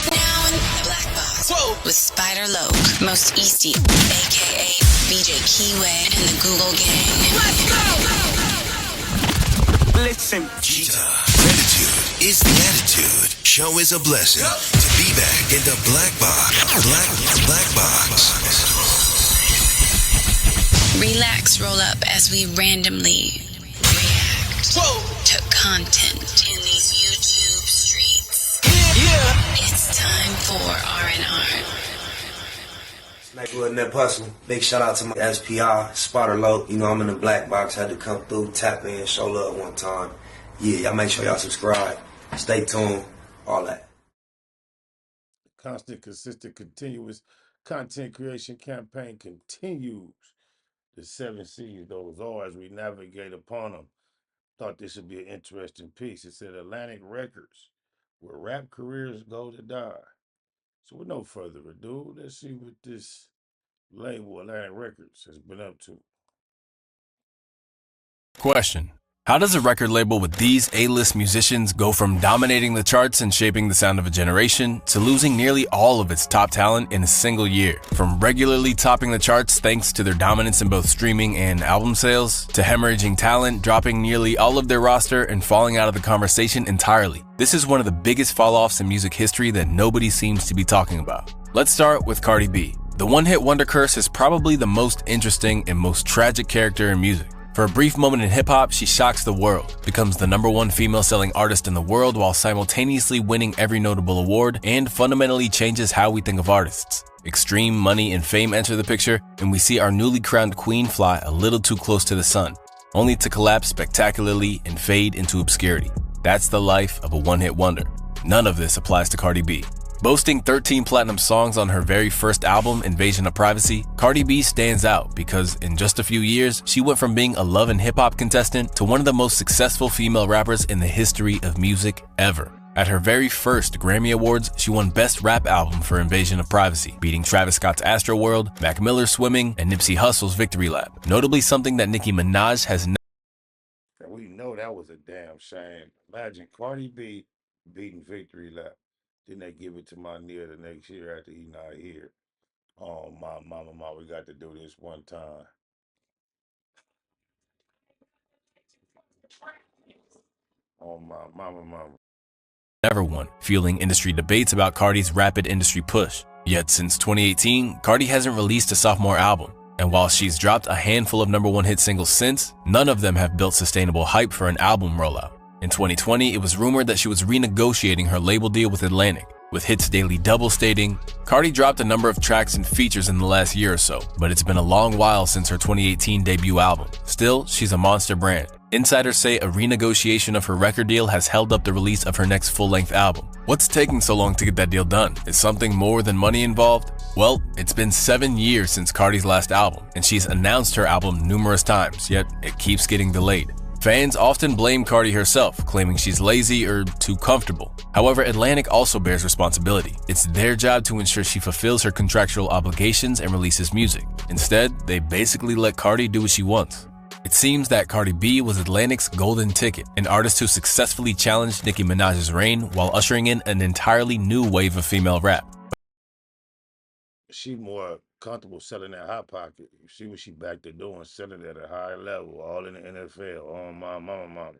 Now in the black box. Whoa. With Spider Loke, Most Easty, aka BJ Keyway, and the Google Gang. Let's go! Listen. Cheetah. Gratitude is the attitude. Show is a blessing. To be back in the black box. Black box. Relax, roll up as we randomly react to content in these YouTube streets. Yeah. It's time for R&R. Neighborhood Nip Hustle. Big shout out to my SPI, Spotter Low. You know I'm in the black box. Had to come through, tap in, show love one time. Yeah, y'all make sure y'all subscribe. Stay tuned. All that. Constant, consistent, continuous content creation campaign continues. The 7 C's, those are, as we navigate upon them. Thought this would be an interesting piece. It said Atlantic Records, where rap careers go to die. So with no further ado, let's see what this label, Atlantic Records, has been up to. Question. How does a record label with these A-list musicians go from dominating the charts and shaping the sound of a generation to losing nearly all of its top talent in a single year? From regularly topping the charts thanks to their dominance in both streaming and album sales, to hemorrhaging talent, dropping nearly all of their roster and falling out of the conversation entirely. This is one of the biggest fall-offs in music history that nobody seems to be talking about. Let's start with Cardi B. The one-hit wonder curse is probably the most interesting and most tragic character in music. For a brief moment in hip-hop, she shocks the world, becomes the #1 female-selling artist in the world while simultaneously winning every notable award, and fundamentally changes how we think of artists. Extreme money and fame enter the picture, and we see our newly crowned queen fly a little too close to the sun, only to collapse spectacularly and fade into obscurity. That's the life of a one-hit wonder. None of this applies to Cardi B. Boasting 13 platinum songs on her very first album, Invasion of Privacy, Cardi B stands out because in just a few years, she went from being a love and hip-hop contestant to one of the most successful female rappers in the history of music ever. At her very first Grammy Awards, she won Best Rap Album for Invasion of Privacy, beating Travis Scott's Astroworld, Mac Miller's Swimming, and Nipsey Hussle's Victory Lap. Notably something that Nicki Minaj has not. We know that was a damn shame. Imagine Cardi B beating Victory Lap. Then they give it to my Nia the next year after he not here. Oh, my mama, we got to do this one time. Oh, my mama. Never won, fueling industry debates about Cardi's rapid industry push. Yet since 2018, Cardi hasn't released a sophomore album. And while she's dropped a handful of #1 hit singles since, none of them have built sustainable hype for an album rollout. In 2020, it was rumored that she was renegotiating her label deal with Atlantic, with Hits Daily Double stating, Cardi dropped a number of tracks and features in the last year or so, but it's been a long while since her 2018 debut album. Still, she's a monster brand. Insiders say a renegotiation of her record deal has held up the release of her next full-length album. What's taking so long to get that deal done? Is something more than money involved? Well, it's been 7 years since Cardi's last album, and she's announced her album numerous times, yet it keeps getting delayed. Fans often blame Cardi herself, claiming she's lazy or too comfortable. However, Atlantic also bears responsibility. It's their job to ensure she fulfills her contractual obligations and releases music. Instead, they basically let Cardi do what she wants. It seems that Cardi B was Atlantic's golden ticket, an artist who successfully challenged Nicki Minaj's reign while ushering in an entirely new wave of female rap. She more comfortable selling that Hot Pocket. You see what she back to doing, selling it at a higher level, all in the NFL. Oh, my mama.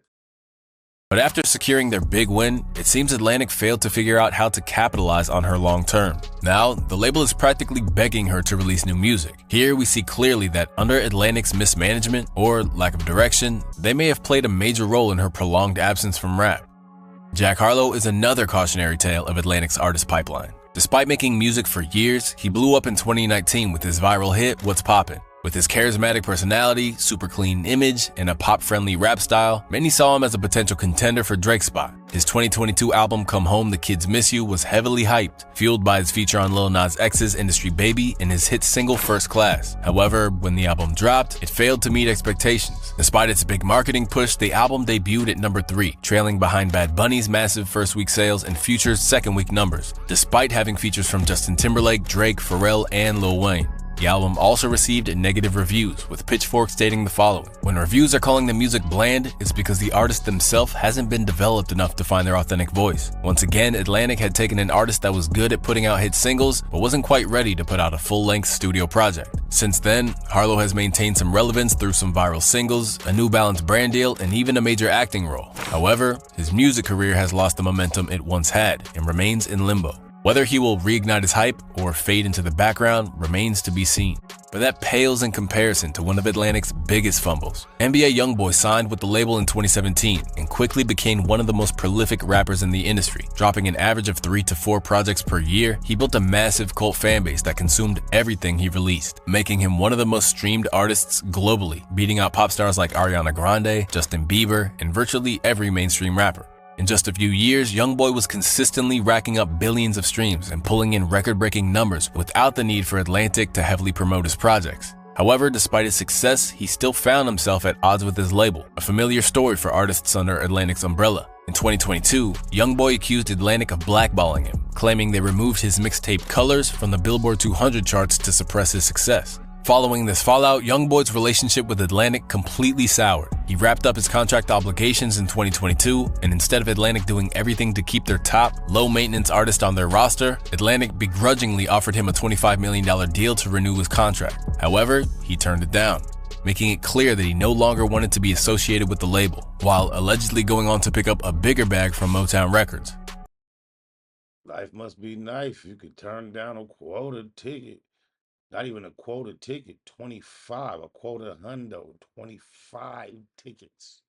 But after securing their big win, it seems Atlantic failed to figure out how to capitalize on her long term. Now, the label is practically begging her to release new music. Here we see clearly that under Atlantic's mismanagement or lack of direction, they may have played a major role in her prolonged absence from rap. Jack Harlow is another cautionary tale of Atlantic's artist pipeline. Despite making music for years, he blew up in 2019 with his viral hit, What's Poppin'. With his charismatic personality, super clean image, and a pop-friendly rap style, many saw him as a potential contender for Drake's spot. His 2022 album, Come Home, The Kids Miss You, was heavily hyped, fueled by his feature on Lil Nas X's Industry Baby and his hit single First Class. However, when the album dropped, it failed to meet expectations. Despite its big marketing push, the album debuted at number 3, trailing behind Bad Bunny's massive first-week sales and Future's second-week numbers, despite having features from Justin Timberlake, Drake, Pharrell, and Lil Wayne. The album also received negative reviews, with Pitchfork stating the following: "When reviews are calling the music bland, it's because the artist themselves hasn't been developed enough to find their authentic voice." Once again, Atlantic had taken an artist that was good at putting out hit singles, but wasn't quite ready to put out a full-length studio project. Since then, Harlow has maintained some relevance through some viral singles, a New Balance brand deal, and even a major acting role. However, his music career has lost the momentum it once had and remains in limbo. Whether he will reignite his hype or fade into the background remains to be seen. But that pales in comparison to one of Atlantic's biggest fumbles. NBA YoungBoy signed with the label in 2017 and quickly became one of the most prolific rappers in the industry. Dropping an average of 3 to 4 projects per year, he built a massive cult fanbase that consumed everything he released, making him one of the most streamed artists globally, beating out pop stars like Ariana Grande, Justin Bieber, and virtually every mainstream rapper. In just a few years, YoungBoy was consistently racking up billions of streams and pulling in record-breaking numbers without the need for Atlantic to heavily promote his projects. However, despite his success, he still found himself at odds with his label, a familiar story for artists under Atlantic's umbrella. In 2022, YoungBoy accused Atlantic of blackballing him, claiming they removed his mixtape Colors from the Billboard 200 charts to suppress his success. Following this fallout, YoungBoy's relationship with Atlantic completely soured. He wrapped up his contract obligations in 2022, and instead of Atlantic doing everything to keep their top, low-maintenance artist on their roster, Atlantic begrudgingly offered him a $25 million deal to renew his contract. However, he turned it down, making it clear that he no longer wanted to be associated with the label, while allegedly going on to pick up a bigger bag from Motown Records. Life must be nice. You could turn down a quota ticket. Not even a quota ticket, 25, a quota hundo, 25 tickets.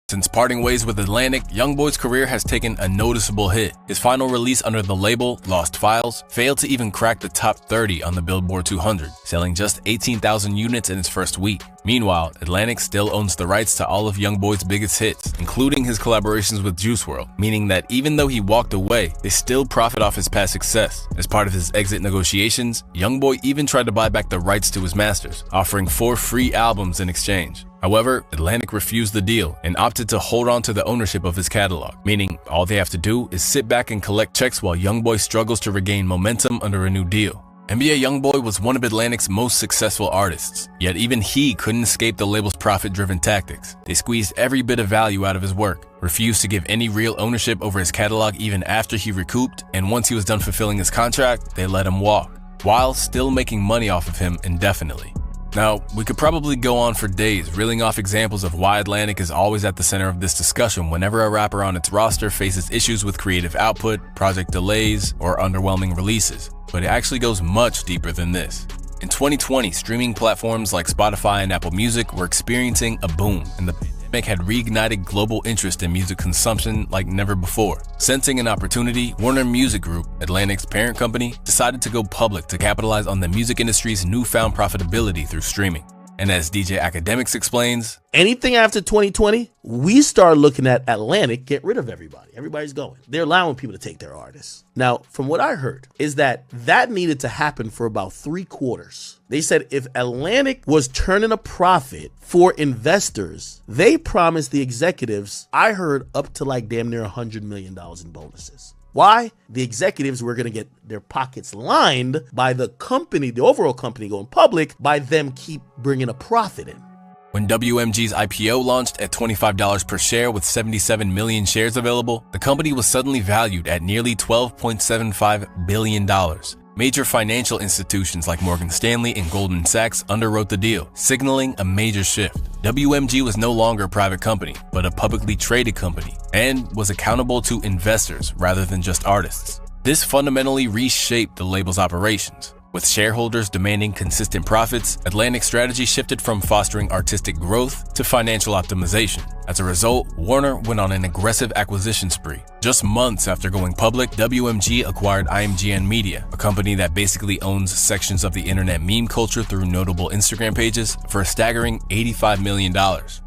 Since parting ways with Atlantic, YoungBoy's career has taken a noticeable hit. His final release under the label, Lost Files, failed to even crack the top 30 on the Billboard 200, selling just 18,000 units in its first week. Meanwhile, Atlantic still owns the rights to all of YoungBoy's biggest hits, including his collaborations with Juice WRLD, meaning that even though he walked away, they still profit off his past success. As part of his exit negotiations, YoungBoy even tried to buy back the rights to his masters, offering 4 free albums in exchange. However, Atlantic refused the deal and opted to hold on to the ownership of his catalog, meaning all they have to do is sit back and collect checks while YoungBoy struggles to regain momentum under a new deal. NBA YoungBoy was one of Atlantic's most successful artists, yet even he couldn't escape the label's profit-driven tactics. They squeezed every bit of value out of his work, refused to give any real ownership over his catalog even after he recouped, and once he was done fulfilling his contract, they let him walk, while still making money off of him indefinitely. Now, we could probably go on for days reeling off examples of why Atlantic is always at the center of this discussion whenever a rapper on its roster faces issues with creative output, project delays, or underwhelming releases. But it actually goes much deeper than this. In 2020, streaming platforms like Spotify and Apple Music were experiencing a boom, and the pandemic had reignited global interest in music consumption like never before. Sensing an opportunity, Warner Music Group, Atlantic's parent company, decided to go public to capitalize on the music industry's newfound profitability through streaming. And as DJ Academics explains, anything after 2020, we start looking at Atlantic get rid of everybody. Everybody's going. They're allowing people to take their artists. Now, from what I heard, is that needed to happen for about 3 quarters. They said if Atlantic was turning a profit for investors, they promised the executives, I heard, up to like damn near $100 million in bonuses. Why? The executives were going to get their pockets lined by the company, the overall company going public, by them keep bringing a profit in. When WMG's IPO launched at $25 per share with 77 million shares available, the company was suddenly valued at nearly $12.75 billion. Major financial institutions like Morgan Stanley and Goldman Sachs underwrote the deal, signaling a major shift. WMG was no longer a private company, but a publicly traded company, and was accountable to investors rather than just artists. This fundamentally reshaped the label's operations. With shareholders demanding consistent profits, Atlantic's strategy shifted from fostering artistic growth to financial optimization. As a result, Warner went on an aggressive acquisition spree. Just months after going public, WMG acquired IMGN Media, a company that basically owns sections of the internet meme culture through notable Instagram pages, for a staggering $85 million.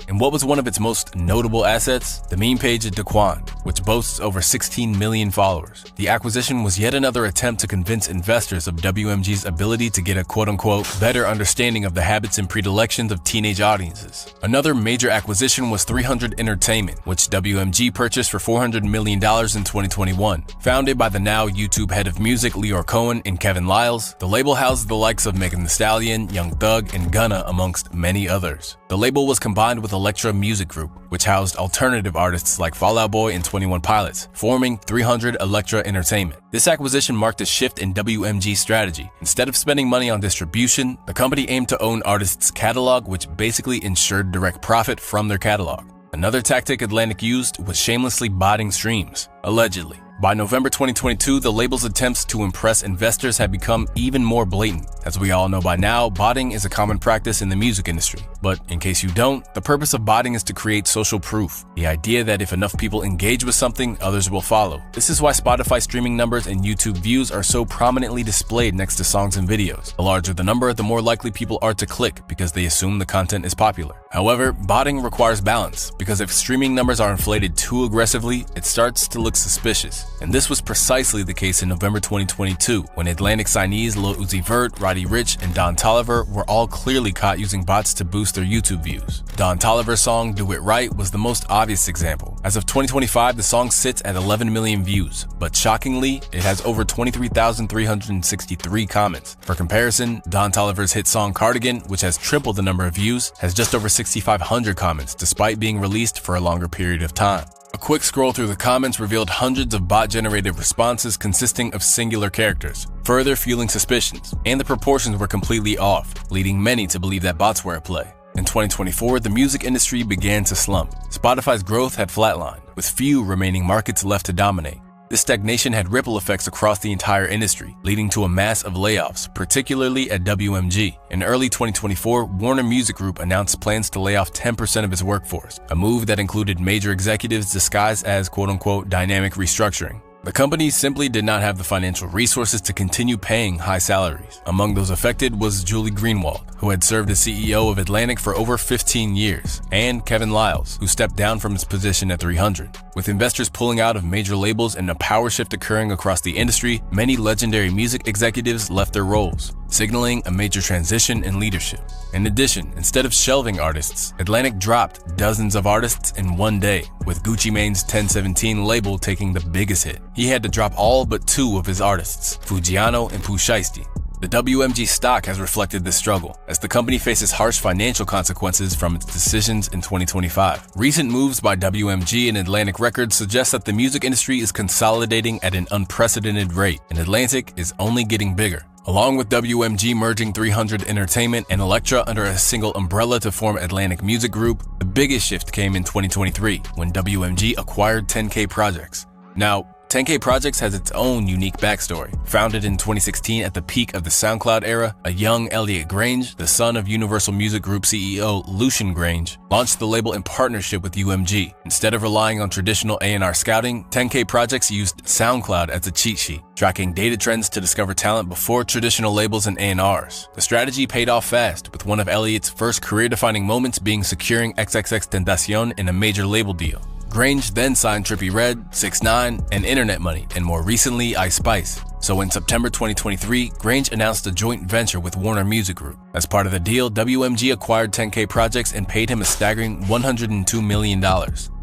And what was one of its most notable assets? The meme page Daquan, which boasts over 16 million followers. The acquisition was yet another attempt to convince investors of WMG's ability to get a quote-unquote better understanding of the habits and predilections of teenage audiences. Another major acquisition was $300 300 Entertainment, which WMG purchased for $400 million in 2021. Founded by the now YouTube head of music Leor Cohen and Kevin Liles, the label houses the likes of Megan Thee Stallion, Young Thug, and Gunna, amongst many others. The label was combined with Elektra Music Group, which housed alternative artists like Fall Out Boy and 21 Pilots, forming 300 Elektra Entertainment. This acquisition marked a shift in WMG's strategy. Instead of spending money on distribution, the company aimed to own artists' catalog, which basically ensured direct profit from their catalog. Another tactic Atlantic used was shamelessly botting streams, allegedly. By November 2022, the label's attempts to impress investors had become even more blatant. As we all know by now, botting is a common practice in the music industry. But in case you don't, the purpose of botting is to create social proof. The idea that if enough people engage with something, others will follow. This is why Spotify streaming numbers and YouTube views are so prominently displayed next to songs and videos. The larger the number, the more likely people are to click because they assume the content is popular. However, botting requires balance, because if streaming numbers are inflated too aggressively, it starts to look suspicious. And this was precisely the case in November 2022, when Atlantic signees Lil Uzi Vert, Roddy Ricch, and Don Toliver were all clearly caught using bots to boost their YouTube views. Don Toliver's song Do It Right was the most obvious example. As of 2025, the song sits at 11 million views, but shockingly, it has over 23,363 comments. For comparison, Don Toliver's hit song Cardigan, which has tripled the number of views, has just over 6,500 comments, despite being released for a longer period of time. A quick scroll through the comments revealed hundreds of bot-generated responses consisting of singular characters, further fueling suspicions, and the proportions were completely off, leading many to believe that bots were at play. In 2024, the music industry began to slump. Spotify's growth had flatlined, with few remaining markets left to dominate. This stagnation had ripple effects across the entire industry, leading to a mass of layoffs, particularly at WMG. In early 2024, Warner Music Group announced plans to lay off 10% of its workforce, a move that included major executives disguised as quote-unquote dynamic restructuring. The company simply did not have the financial resources to continue paying high salaries. Among those affected was Julie Greenwald, who had served as CEO of Atlantic for over 15 years, and Kevin Liles, who stepped down from his position at 300. With investors pulling out of major labels and a power shift occurring across the industry, many legendary music executives left their roles, signaling a major transition in leadership. In addition, instead of shelving artists, Atlantic dropped dozens of artists in one day, with Gucci Mane's 1017 label taking the biggest hit. He had to drop all but two of his artists, Fujiano and Pooh Shiesty. The WMG stock has reflected this struggle, as the company faces harsh financial consequences from its decisions in 2025. Recent moves by WMG and Atlantic Records suggest that the music industry is consolidating at an unprecedented rate, and Atlantic is only getting bigger. Along with WMG merging 300 Entertainment and Elektra under a single umbrella to form Atlantic Music Group, the biggest shift came in 2023, when WMG acquired 10K Projects. Now, 10K Projects has its own unique backstory. Founded in 2016 at the peak of the SoundCloud era, a young Elliot Grange, the son of Universal Music Group CEO Lucian Grange, launched the label in partnership with UMG. Instead of relying on traditional A&R scouting, 10K Projects used SoundCloud as a cheat sheet, tracking data trends to discover talent before traditional labels and A&Rs. The strategy paid off fast, with one of Elliot's first career-defining moments being securing XXXTentacion in a major label deal. Grange then signed Trippie Redd, 6ix9ine, and Internet Money, and more recently, Ice Spice. So in September 2023, Grange announced a joint venture with Warner Music Group. As part of the deal, WMG acquired 10K Projects and paid him a staggering $102 million.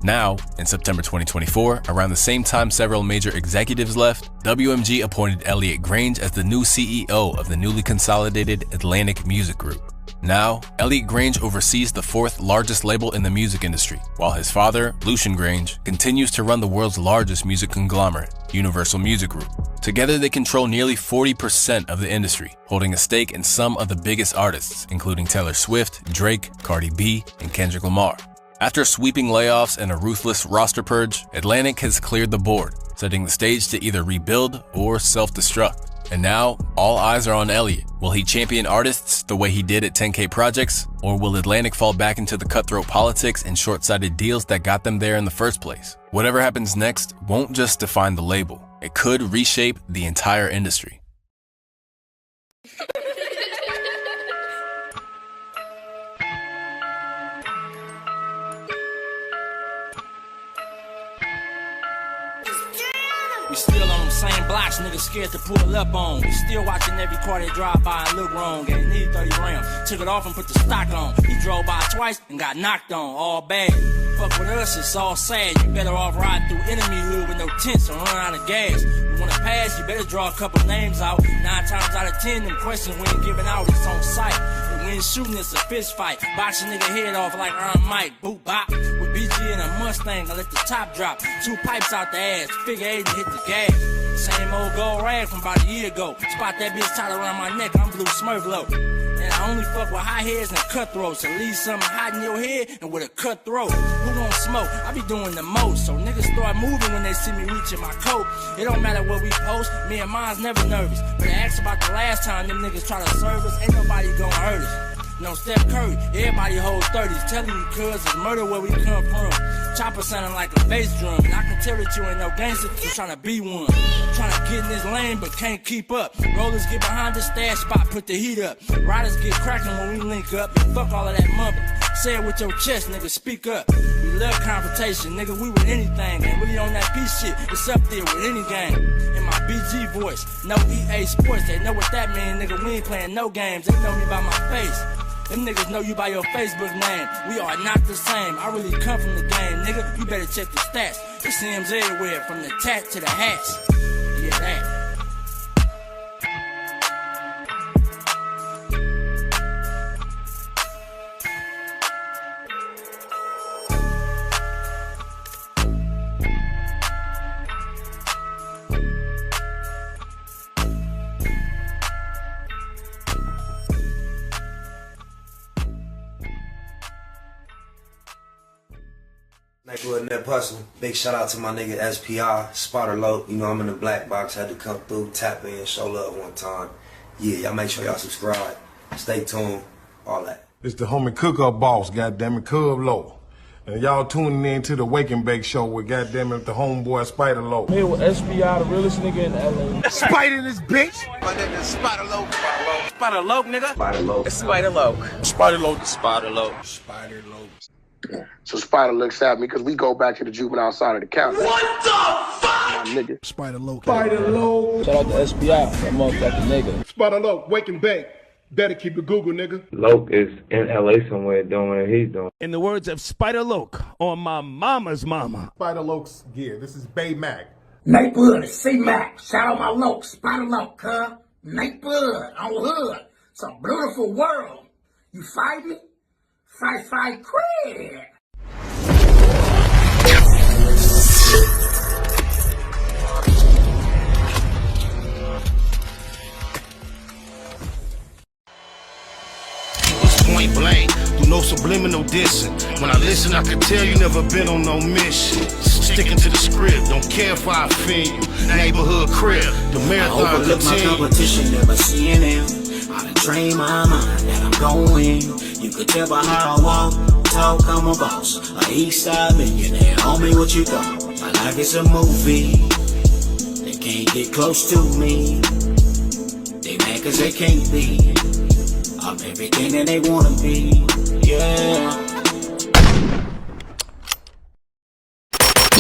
Now, in September 2024, around the same time several major executives left, WMG appointed Elliot Grange as the new CEO of the newly consolidated Atlantic Music Group. Now, Elliot Grange oversees the fourth largest label in the music industry, while his father, Lucian Grange, continues to run the world's largest music conglomerate, Universal Music Group. Together, they control nearly 40% of the industry, holding a stake in some of the biggest artists, including Taylor Swift, Drake, Cardi B, and Kendrick Lamar. After sweeping layoffs and a ruthless roster purge, Atlantic has cleared the board, setting the stage to either rebuild or self-destruct. And now, all eyes are on Elliot. Will he champion artists the way he did at 10K Projects? Or will Atlantic fall back into the cutthroat politics and short-sighted deals that got them there in the first place? Whatever happens next won't just define the label. It could reshape the entire industry. We still on them same blocks, niggas scared to pull up on. We still watching every car they drive by and look wrong. Gave nigga 30 rounds, took it off and put the stock on. He drove by twice and got knocked on, all bad. fuck with us, it's all sad. You better off riding through enemy hood with no tents and run out of gas. You wanna pass, you better draw a couple names out. 9 times out of 10, them questions we ain't giving out, it's on sight. And we ain't shooting, it's a fist fight. Box a nigga head off like Iron Mike, boot bop. With BG and a Mustang, I let the top drop. 2 pipes out the ass, figure 8 and hit the gas. Same old gold rag from about a year ago. Spot that bitch tied around my neck, I'm blue Smurf low. And I only fuck with high heads and cutthroats. So leave something hot in your head and with a cutthroat. Who gon' smoke? I be doing the most. So niggas start moving when they see me reaching my coat. It don't matter what we post, me and mine's never nervous. But I asked about the last time them niggas try to serve us. Ain't nobody gon' hurt us. No Steph Curry, everybody hold 30s. Telling you cuz it's murder where we come from. Chopper sounding like a bass drum. And I can tell that you ain't no gangster, you tryna be one. Tryna get in this lane but can't keep up. Rollers get behind the stash spot, put the heat up. Riders get cracking when we link up. And fuck all of that mumbling. Say it with your chest, nigga, speak up. We love confrontation, nigga, we with anything. And really on that beat shit, it's up there with any game. In my BG voice, no EA Sports, they know what that mean, nigga, we ain't playing no games. They know me by my face. Them niggas know you by your Facebook name. We are not the same. I really come from the game, nigga. You better check the stats. It's M's everywhere, from the tat to the hats. Yeah, that. Nigga Net Hustle. Big shout out to my nigga SPI, Spotter Low. You know I'm in the black box, had to come through, tap in, show love one time. Yeah, y'all make sure y'all subscribe. Stay tuned, all that. It's the homie cook-up boss, goddammit, Cub Low. And y'all tuning in to the Wake and Bake Show with goddammit the homeboy Spider Low. Here with SPI, the realest nigga in LA. Spider this bitch! My name is Spider Low. Spider Low, nigga. Spider Low. It's Spider Low. Spider Low. Spider Low. Spider Low. So Spider looks at me because we go back to the juvenile side of the county. What the fuck? My nigga. Spider Low. Spider Low. Shout out to SPI, that motherfucking nigga. Spider Low, Wake and Bake. Better keep it Google, nigga. Loke is in LA somewhere doing what he's doing. In the words of Spider Loke on my mama's mama. Spider Loke's gear. This is Bay Mac. Nate Blood, C-Mac. Shout out my Loke, Spider Loke, cuz. Nate Blood on Hood. It's a beautiful world. You fight me? Fight, crib. Point blank, do no subliminal dissing. When I listen, I can tell you never been on no mission. Sticking to the script, don't care if I offend you. Neighborhood crib, the marathon I overlook my competition, never seeing them. I done trained my mind that I'm going. You could tell by how I walk, talk, I'm a boss. A east side millionaire, homie, what you thought? My life is a movie. They can't get close to me. They mad cause they can't be. I'm everything that they wanna be, yeah.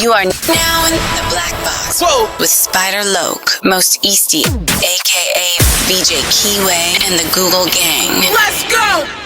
You are now in the black box. Whoa. With Spider Loke, Most Easty, aka BJ Keyway, and the Google Gang. Let's go!